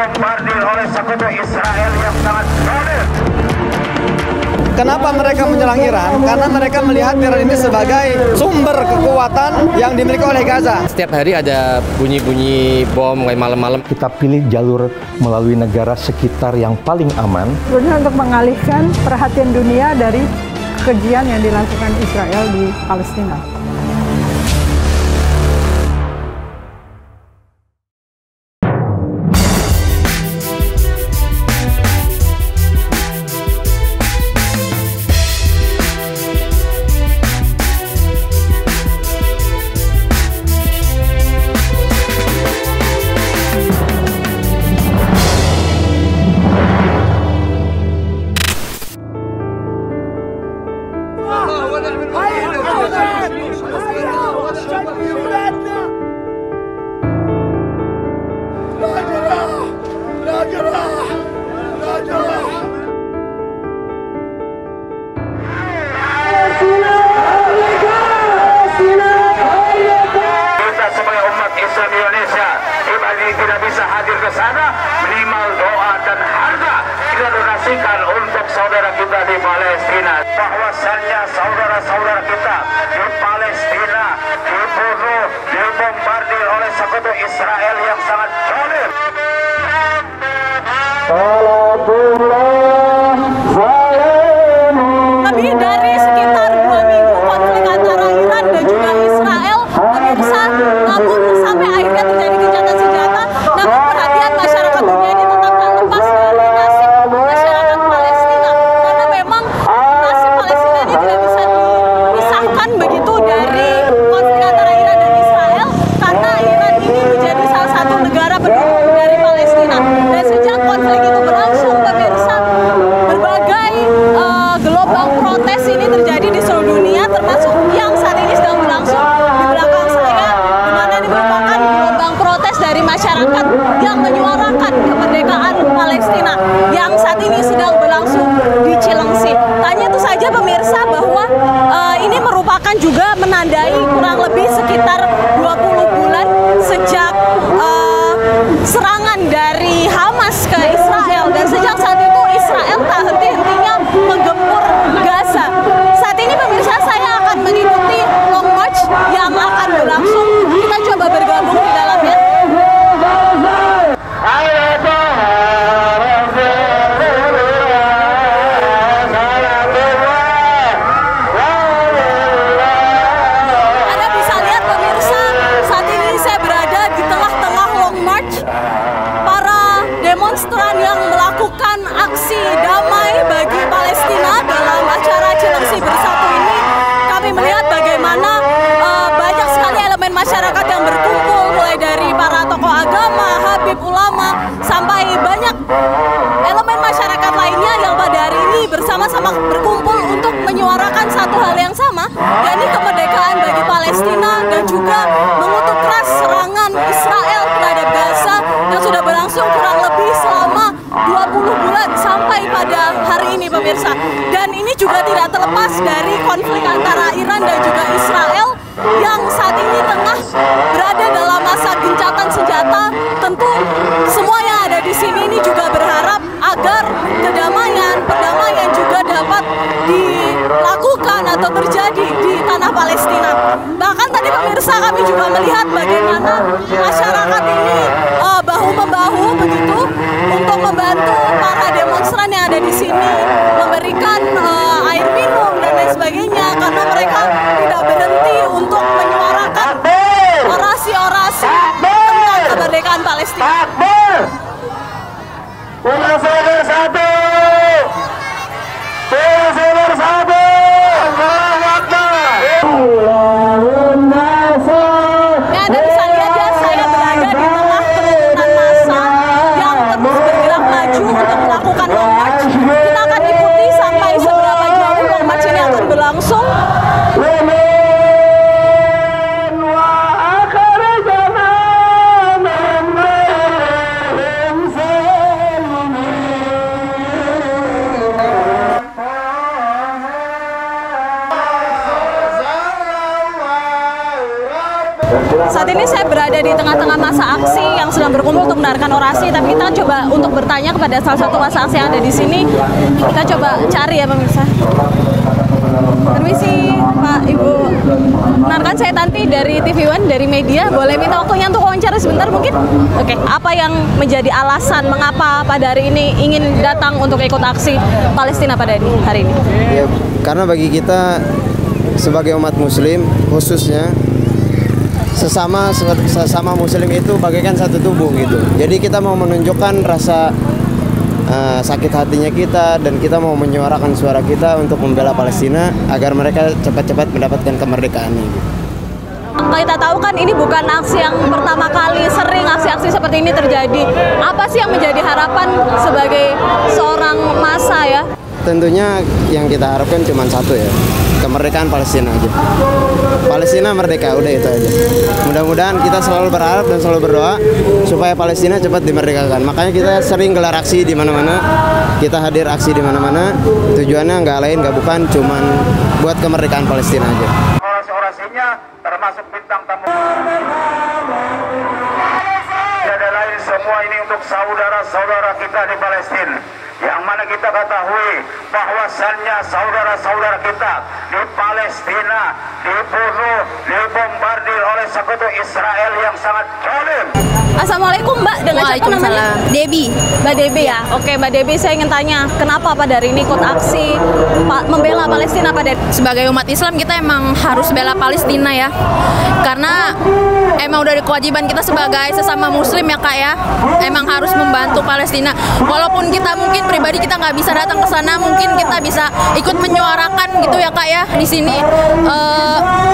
dibombardir oleh sekutu Israel yang sangat solid. Kenapa mereka menyerang Iran? Karena mereka melihat Iran ini sebagai sumber kekuatan yang dimiliki oleh Gaza. Setiap hari ada bunyi-bunyi bom kayak malam-malam. Kita pilih jalur melalui negara sekitar yang paling aman. Sebenarnya untuk mengalihkan perhatian dunia dari kekejian yang dilakukan Israel di Palestina. Tidak bisa hadir ke sana, minimal doa dan harta kita donasikan untuk saudara kita di Palestina. Bahwasannya saudara-saudara kita di Palestina dibunuh, dibombardir oleh sekutu Israel yang sangat zalim. Lebih dari sekitar 2 minggu konflik antara Iran dan juga Israel, pemirsa, namun sampai akhirnya terjadi gencatan senjata, namun perhatian masyarakat dunia ini tetap tak lepas dari nasib masyarakat Palestina, karena memang nasib Palestina ini tidak bisa dipisahkan begitu dari konflik antara Iran dan Israel, karena Iran ini menjadi salah satu negara pendukung dari Palestina. Dan sejak konflik itu berlangsung, pemirsa, berbagai gelombang protes ini terjadi di seluruh dunia, termasuk yang saat ini sedang berlangsung di belakang saya, di mana ini merupakan gelombang protes dari masyarakat yang menyuarakan kemerdekaan Palestina yang saat ini sedang berlangsung di Cilengsi. Tanya itu saja pemirsa bahwa ini merupakan juga menandai kurang lebih sekitar 20 bulan sejak serangan dari Hamas ke Israel, dan sejak saat itu Israel tak henti-hentinya menggempur Gaza. Saat ini pemirsa, saya akan mengikuti long march yang akan berlangsung. Kita coba bergabung di dalamnya. Anda bisa lihat pemirsa, saat ini saya berada di tengah-tengah long march. Para demonstran yang melakukan aksi damai bagi Palestina dalam acara Cilengsi Bersatu ini, kami melihat bagaimana banyak sekali elemen masyarakat yang berkumpul, mulai dari para tokoh agama, habib ulama, sampai banyak elemen masyarakat lainnya yang pada hari ini bersama-sama berkumpul untuk menyuarakan satu hal yang sama, yakni kemerdekaan bagi Palestina, dan juga mengutuk keras serangan Israel terhadap Gaza yang sudah berlangsung kurang lebih selama 20 bulan sampai pada hari ini pemirsa. Dan ini juga tidak terlepas dari konflik antara Iran dan juga Israel yang saat ini tengah berada dalam masa gencatan senjata. Tentu semua yang ada di sini ini juga berharap agar perdamaian juga dapat dilakukan atau terjadi di tanah Palestina. Bahkan tadi pemirsa, kami juga melihat bagaimana masyarakat ini bahu-membahu begitu untuk membantu para demonstran yang ada di sini, memberikan air minum dan lain sebagainya, karena mereka tidak berhenti untuk menyuarakan orasi-orasi tentang kemerdekaan Palestina. Ya, Anda bisa lihat ya, saya berada di tengah kerumunan massa yang terus bergerak maju Saat ini saya berada di tengah-tengah masa aksi yang sedang berkumpul untuk mendengarkan orasi, tapi kita coba untuk bertanya kepada salah satu masa aksi yang ada di sini. Kita coba cari ya pemirsa. Permisi Pak, Ibu. Benarkan saya Tanti dari TV One, dari media. Boleh minta waktunya untuk wawancara sebentar mungkin? Oke, apa yang menjadi alasan mengapa pada hari ini ingin datang untuk ikut aksi Palestina pada hari ini? Ya, karena bagi kita sebagai umat muslim khususnya sesama muslim itu bagaikan satu tubuh gitu. Jadi kita mau menunjukkan rasa sakit hatinya kita, dan kita mau menyuarakan suara kita untuk membela Palestina agar mereka cepat-cepat mendapatkan kemerdekaan ini. Kita tahu kan ini bukan aksi yang pertama kali, sering aksi-aksi seperti ini terjadi. Apa sih yang menjadi harapan sebagai seorang massa ya? Tentunya yang kita harapkan cuma satu ya, kemerdekaan Palestina aja. Palestina merdeka, udah itu aja. Mudah-mudahan kita selalu berharap dan selalu berdoa supaya Palestina cepat dimerdekakan. Makanya kita sering gelar aksi di mana-mana, kita hadir aksi di mana-mana. Tujuannya nggak lain nggak bukan cuman buat kemerdekaan Palestina aja. Orasi-orasinya termasuk bintang tamu. Tiada lain semua ini untuk saudara-saudara kita di Palestina, yang mana kita ketahui bahwasannya saudara-saudara kita di Palestina dibunuh, dibombardir oleh sekutu Israel yang sangat zalim. Assalamualaikum Mbak, dengan siapa namanya? Debbie. Mbak Debbie ya? Oke Mbak Debbie, saya ingin tanya, kenapa pada hari ini ikut aksi membela Palestina pada Sebagai umat Islam kita emang harus bela Palestina ya. Karena emang udah kewajiban kita sebagai sesama muslim ya Kak ya. Emang harus membantu Palestina. Walaupun kita mungkin pribadi kita nggak bisa datang ke sana, mungkin kita bisa ikut menyuarakan gitu ya Kak ya. Di sini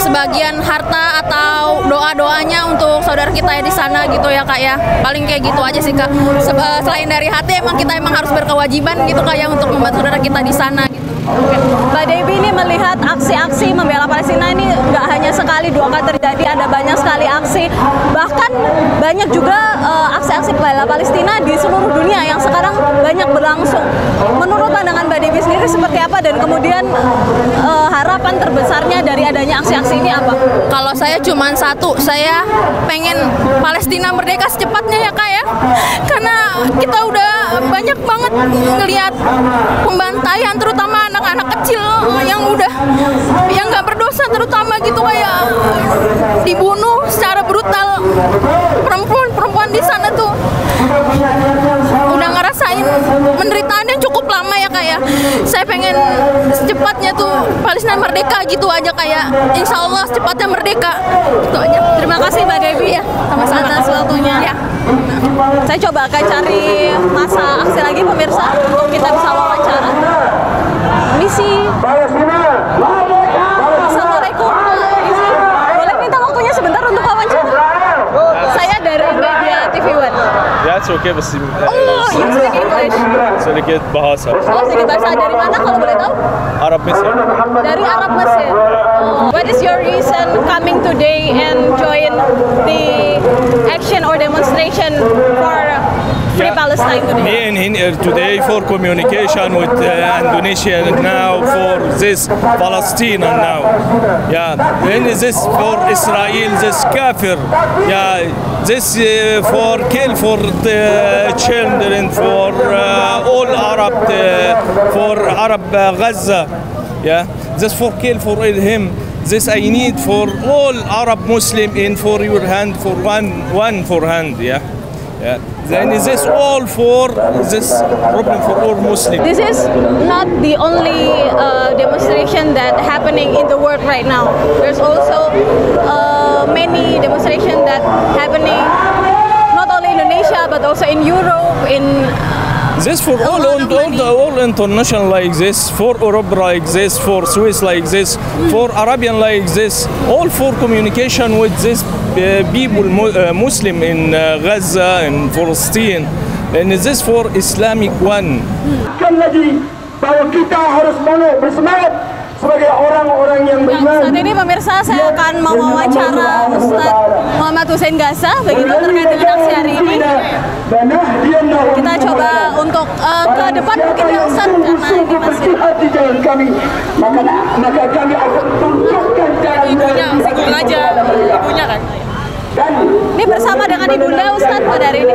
sebagian harta atau doa-doanya untuk saudara kita ya di sana gitu ya Kak ya. Paling kayak gitu aja sih Kak. Selain dari hati kita emang harus berkewajiban gitu Kak ya untuk membantu saudara kita di sana gitu. Mbak Debbie ini melihat aksi-aksi membela Palestina ini nggak hanya sekali dua kali terjadi, ada banyak sekali aksi, bahkan banyak juga aksi-aksi membela Palestina di seluruh dunia yang sekarang banyak berlangsung. Menurut pandangan Mbak Debbie sendiri seperti apa, dan kemudian harapan terbesarnya dari adanya aksi-aksi ini apa? Kalau saya cuma satu, saya pengen Palestina merdeka secepatnya ya Kak ya. Karena kita udah banyak banget ngelihat pembantaian, terutama anak-anak kecil yang nggak berdosa, terutama gitu kayak dibunuh secara brutal. Perempuan di sana tuh udah ngerasain penderitaan yang cukup lama ya Kak ya. Saya pengen secepatnya tuh Palestina merdeka gitu aja kayak, insya Allah secepatnya merdeka gitu aja. Terima kasih Mbak Debbie ya, sama-sama atas waktunya. Ya. Saya coba akan cari masa aksi lagi pemirsa untuk kita bisa wawancara. Misi. Assalamualaikum. Boleh minta waktunya sebentar untuk wawancara? Saya dari media TV One. Ya, it's okay, but Oh, you speak English. sedikit bahasa. Oh, sedikit bahasa. Dari mana kalau boleh tahu? Arab Mesir. Dari Arab Mesir. What is your reason coming today and join the action or demonstration for Free Palestine today? Me and him today for communication with Indonesia now for this Palestine now. Yeah, and this for Israel, this kafir. Yeah, this for kill for the children, for all Arab, for Arab Gaza. Yeah, this for kill for him. This I need for all Arab Muslim in for your hand, for one for hand. Yeah. Yeah. Then is this all for this problem for all Muslims? This is not the only demonstration that happening in the world right now. There's also many demonstrations that happening not only in Indonesia but also in Europe, in This for all international like this, for Europe like this, for Swiss like this, for Arabian like this, all for communication with this people Muslim in Gaza and Palestine, and this for Islamic one. Sekali lagi bahwa kita harus bersemangat sebagai orang-orang yang beriman. Saat ini pemirsa, saya akan mewawancara Ustadz Muhammad Hussein Gaza begitu terkait dengan aksi hari ini. Kita coba untuk ke depan mungkin ya Ustadz, karena ini masih maka kami akan tunjukkan jalan ibunya, aja ibunya kan. Ini bersama dengan Ibunda Ustadz pada hari ini.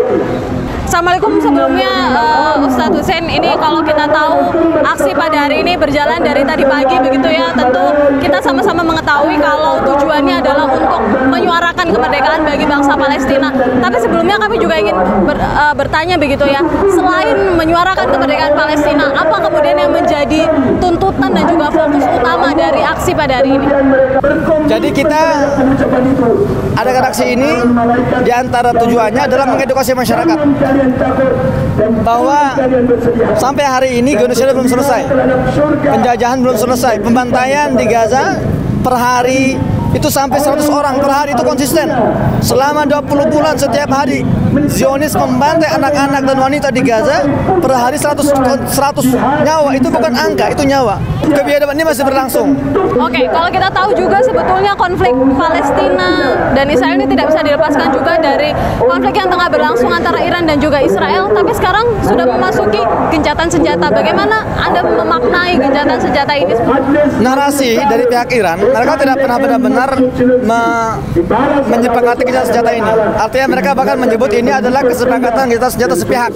Assalamualaikum, sebelumnya Ustadz Hussein, ini kalau kita tahu aksi pada hari ini berjalan dari tadi pagi begitu ya, tentu kita sama-sama mengetahui kalau tujuannya adalah untuk menyuarakan kemerdekaan bagi bangsa Palestina. Tapi sebelumnya kami juga ingin bertanya begitu ya, selain menyuarakan kemerdekaan Palestina, apa kemudian yang menjadi tuntutan dan juga fokus utama dari aksi pada hari ini? Jadi kita adakan aksi ini diantara tujuannya adalah mengedukasi masyarakat bahwa sampai hari ini genocida belum selesai, penjajahan belum selesai, pembantaian di Gaza per hari itu sampai 100 orang per hari, itu konsisten selama 20 bulan. Setiap hari Zionis membantai anak-anak dan wanita di Gaza per hari 100 nyawa. Itu bukan angka, itu nyawa. Kebiadaban ini masih berlangsung. Oke, kalau kita tahu juga sebetulnya konflik Palestina dan Israel ini tidak bisa dilepaskan juga dari konflik yang tengah berlangsung antara Iran dan juga Israel, tapi sekarang sudah memasuki gencatan senjata. Bagaimana Anda memaknai gencatan senjata ini? Narasi dari pihak Iran, mereka tidak pernah benar-benar menyepakati gencatan senjata ini. Artinya mereka bahkan menyebut ini adalah kesepakatan gencatan senjata sepihak.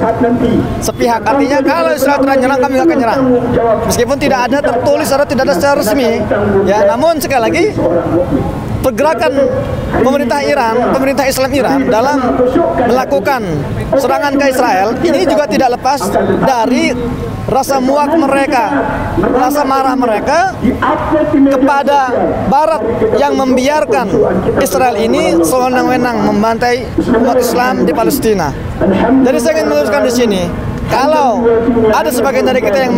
Sepihak artinya kalau Israel ternyerang, kami akan nyerang. Meskipun tidak ada tertulis atau tidak ada secara resmi, ya. Namun sekali lagi pergerakan pemerintah Iran, pemerintah Islam Iran dalam melakukan serangan ke Israel ini juga tidak lepas dari rasa muak mereka, rasa marah mereka kepada Barat yang membiarkan Israel ini sewenang-wenang membantai umat Islam di Palestina. Jadi saya ingin meluruskan di sini, kalau ada sebagian dari kita yang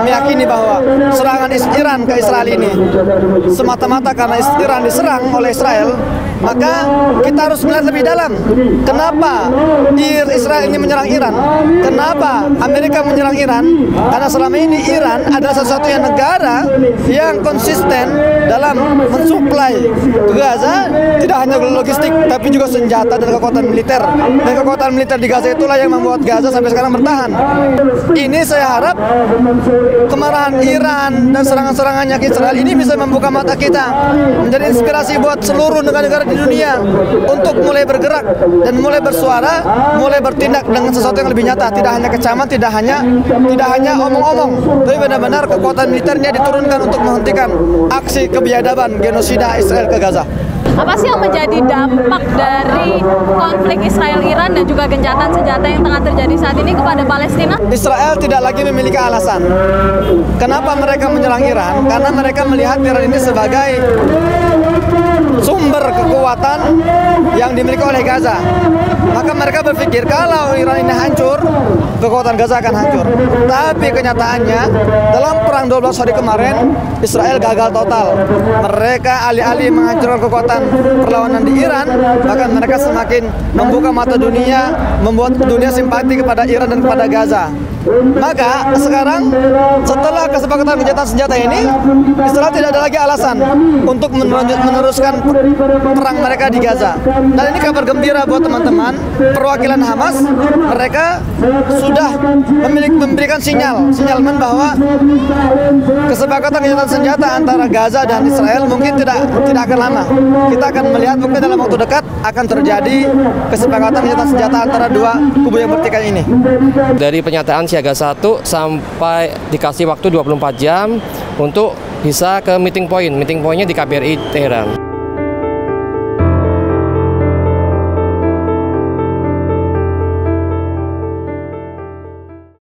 meyakini bahwa serangan Iran ke Israel ini semata-mata karena Iran diserang oleh Israel, maka kita harus melihat lebih dalam. Kenapa Israel ini menyerang Iran? Kenapa Amerika menyerang Iran? Karena selama ini Iran adalah satu-satunya negara yang konsisten dalam mensuplai ke Gaza, tidak hanya logistik, tapi juga senjata dan kekuatan militer. Dan kekuatan militer di Gaza itulah yang membuat Gaza sampai sekarang bertahan. Ini saya harap kemarahan Iran dan serangan-serangannya ke Israel ini bisa membuka mata kita, menjadi inspirasi buat seluruh negara-negara di dunia untuk mulai bergerak dan mulai bersuara, mulai bertindak dengan sesuatu yang lebih nyata, tidak hanya kecaman, tidak hanya omong-omong, tapi benar-benar kekuatan militernya diturunkan untuk menghentikan aksi kebiadaban genosida Israel ke Gaza. Apa sih yang menjadi dampak dari konflik Israel-Iran dan juga gencatan senjata yang tengah terjadi saat ini kepada Palestina? Israel tidak lagi memiliki alasan kenapa mereka menyerang Iran, karena mereka melihat Iran ini sebagai sumber kekuatan yang dimiliki oleh Gaza. Maka mereka berpikir kalau Iran ini hancur, kekuatan Gaza akan hancur. Tapi kenyataannya dalam perang 12 hari kemarin, Israel gagal total. Mereka alih-alih menghancurkan kekuatan perlawanan di Iran, bahkan mereka semakin membuka mata dunia, membuat dunia simpati kepada Iran dan kepada Gaza. Maka sekarang setelah kesepakatan gencatan senjata ini, Israel tidak ada lagi alasan untuk meneruskan perang mereka di Gaza. Dan ini kabar gembira buat teman-teman perwakilan Hamas. Mereka sudah memberikan sinyal bahwa kesepakatan gencatan senjata antara Gaza dan Israel mungkin tidak akan lama. Kita akan melihat mungkin dalam waktu dekat akan terjadi kesepakatan gencatan senjata antara dua kubu yang bertikai ini. Dari pernyataan siaga 1 sampai dikasih waktu 24 jam untuk bisa ke meeting point. Meeting pointnya di KBRI Teheran.